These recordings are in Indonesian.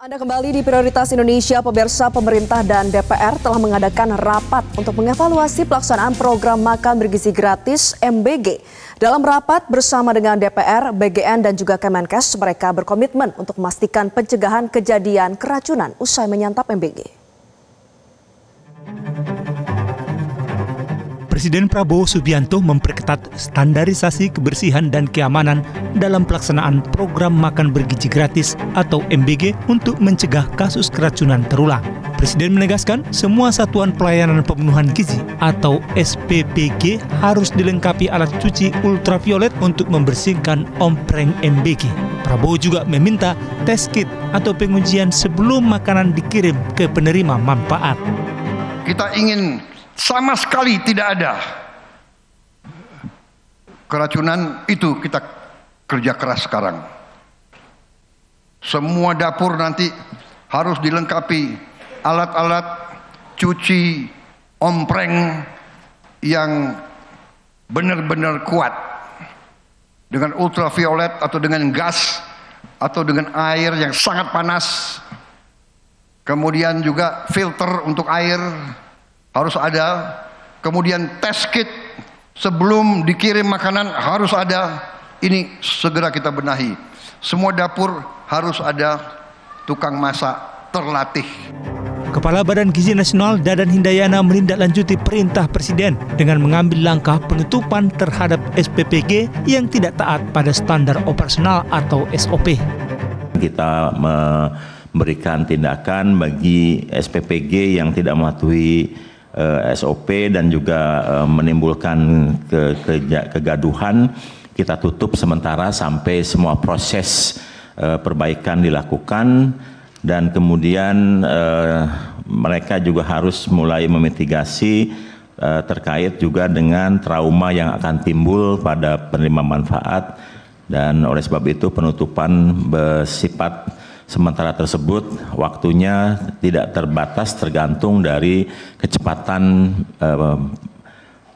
Anda kembali di Prioritas Indonesia. Pemirsa, pemerintah dan DPR telah mengadakan rapat untuk mengevaluasi pelaksanaan program makan bergizi gratis MBG. Dalam rapat bersama dengan DPR, BGN dan juga Kemenkes, mereka berkomitmen untuk memastikan pencegahan kejadian keracunan usai menyantap MBG. Presiden Prabowo Subianto memperketat standarisasi kebersihan dan keamanan dalam pelaksanaan program makan bergizi gratis atau MBG untuk mencegah kasus keracunan terulang. Presiden menegaskan semua satuan pelayanan pemenuhan gizi atau SPPG harus dilengkapi alat cuci ultraviolet untuk membersihkan ompreng MBG. Prabowo juga meminta tes kit atau pengujian sebelum makanan dikirim ke penerima manfaat. Kita ingin sama sekali tidak ada keracunan, itu kita kerja keras sekarang. Semua dapur nanti harus dilengkapi alat-alat cuci ompreng yang benar-benar kuat dengan ultraviolet atau dengan gas atau dengan air yang sangat panas. Kemudian juga filter untuk air harus ada, kemudian test kit sebelum dikirim makanan harus ada. Ini segera kita benahi. Semua dapur harus ada tukang masak terlatih. Kepala Badan Gizi Nasional Dadan Hindayana menindaklanjuti perintah Presiden dengan mengambil langkah penutupan terhadap SPPG yang tidak taat pada standar operasional atau SOP. Kita memberikan tindakan bagi SPPG yang tidak mematuhi SOP dan juga menimbulkan kegaduhan. Kita tutup sementara sampai semua proses perbaikan dilakukan, dan kemudian mereka juga harus mulai memitigasi terkait juga dengan trauma yang akan timbul pada penerima manfaat, dan oleh sebab itu penutupan bersifat sementara tersebut waktunya tidak terbatas, tergantung dari kecepatan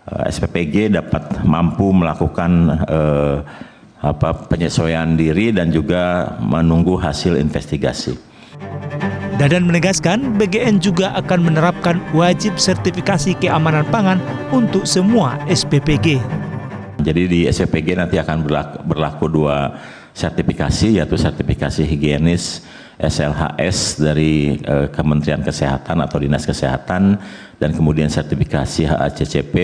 SPPG dapat mampu melakukan penyesuaian diri dan juga menunggu hasil investigasi. Dadan menegaskan BGN juga akan menerapkan wajib sertifikasi keamanan pangan untuk semua SPPG. Jadi di SPPG nanti akan berlaku dua sertifikasi, yaitu sertifikasi higienis SLHS dari Kementerian Kesehatan atau Dinas Kesehatan, dan kemudian sertifikasi HACCP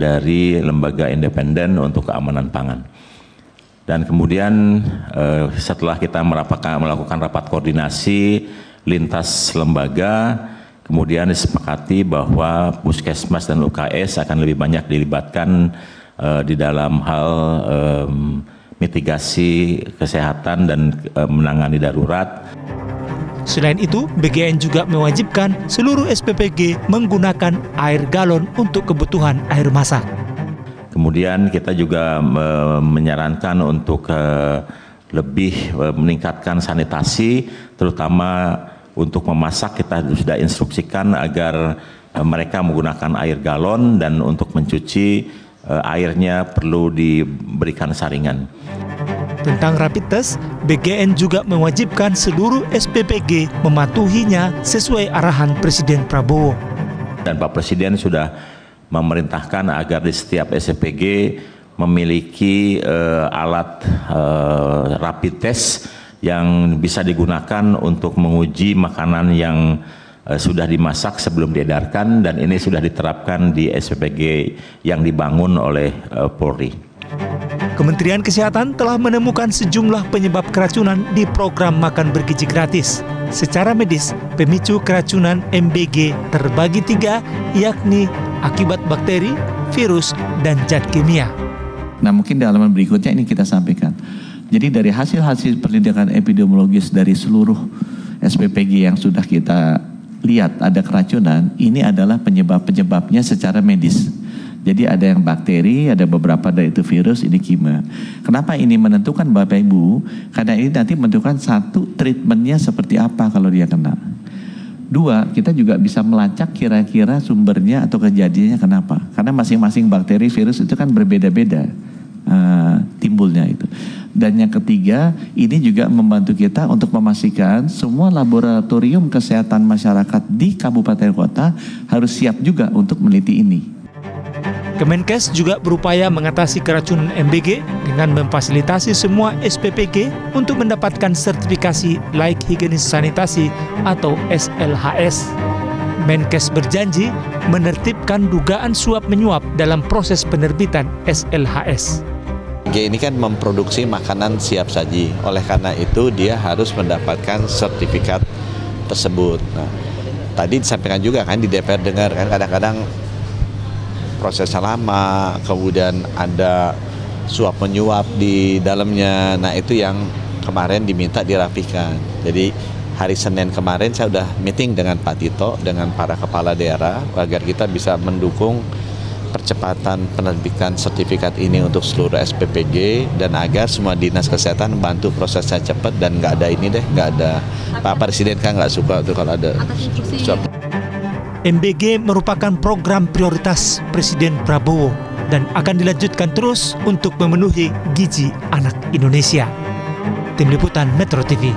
dari Lembaga Independen untuk Keamanan Pangan. Dan kemudian setelah kita melakukan rapat koordinasi lintas lembaga, kemudian disepakati bahwa Puskesmas dan UKS akan lebih banyak dilibatkan di dalam hal mitigasi kesehatan dan menangani darurat. Selain itu, BGN juga mewajibkan seluruh SPPG menggunakan air galon untuk kebutuhan air masak. Kemudian kita juga menyarankan untuk lebih meningkatkan sanitasi, terutama untuk memasak kita sudah instruksikan agar mereka menggunakan air galon, dan untuk mencuci airnya perlu diberikan saringan. Tentang rapid test, BGN juga mewajibkan seluruh SPPG mematuhinya sesuai arahan Presiden Prabowo. Dan Pak Presiden sudah memerintahkan agar di setiap SPPG memiliki alat rapid test yang bisa digunakan untuk menguji makanan yang sudah dimasak sebelum diedarkan, dan ini sudah diterapkan di SPPG yang dibangun oleh Polri. Kementerian Kesehatan telah menemukan sejumlah penyebab keracunan di program makan bergizi gratis. Secara medis, pemicu keracunan MBG terbagi 3, yakni akibat bakteri, virus, dan zat kimia. Nah, mungkin di halaman berikutnya ini kita sampaikan. Jadi dari hasil-hasil penelitian epidemiologis dari seluruh SPPG yang sudah kita lihat ada keracunan, ini adalah penyebabnya secara medis. Jadi ada yang bakteri, ada beberapa dari itu virus, ini kimia. Kenapa ini menentukan Bapak Ibu? Karena ini nanti menentukan satu, treatmentnya seperti apa kalau dia kena. 2, kita juga bisa melacak kira-kira sumbernya atau kejadiannya kenapa. Karena masing-masing bakteri, virus itu kan berbeda-beda timbulnya itu. Dan yang ketiga, ini juga membantu kita untuk memastikan semua laboratorium kesehatan masyarakat di kabupaten kota harus siap juga untuk meneliti ini. Kemenkes juga berupaya mengatasi keracunan MBG dengan memfasilitasi semua SPPG untuk mendapatkan sertifikasi layak higienis sanitasi atau SLHS. Menkes berjanji menertibkan dugaan suap menyuap dalam proses penerbitan SLHS. Ini kan memproduksi makanan siap saji, oleh karena itu dia harus mendapatkan sertifikat tersebut. Nah, tadi disampaikan juga kan di DPR dengar kan kadang-kadang prosesnya lama, kemudian ada suap menyuap di dalamnya. Nah itu yang kemarin diminta dirapikan. Jadi hari Senin kemarin saya sudah meeting dengan Pak Tito, dengan para kepala daerah agar kita bisa mendukung percepatan penerbitan sertifikat ini untuk seluruh SPPG dan agar semua dinas kesehatan membantu prosesnya cepat dan nggak ada ini deh, nggak ada Pak Presiden kan nggak suka tuh kalau ada suap. MBG merupakan program prioritas Presiden Prabowo dan akan dilanjutkan terus untuk memenuhi gizi anak Indonesia. Tim Liputan Metro TV.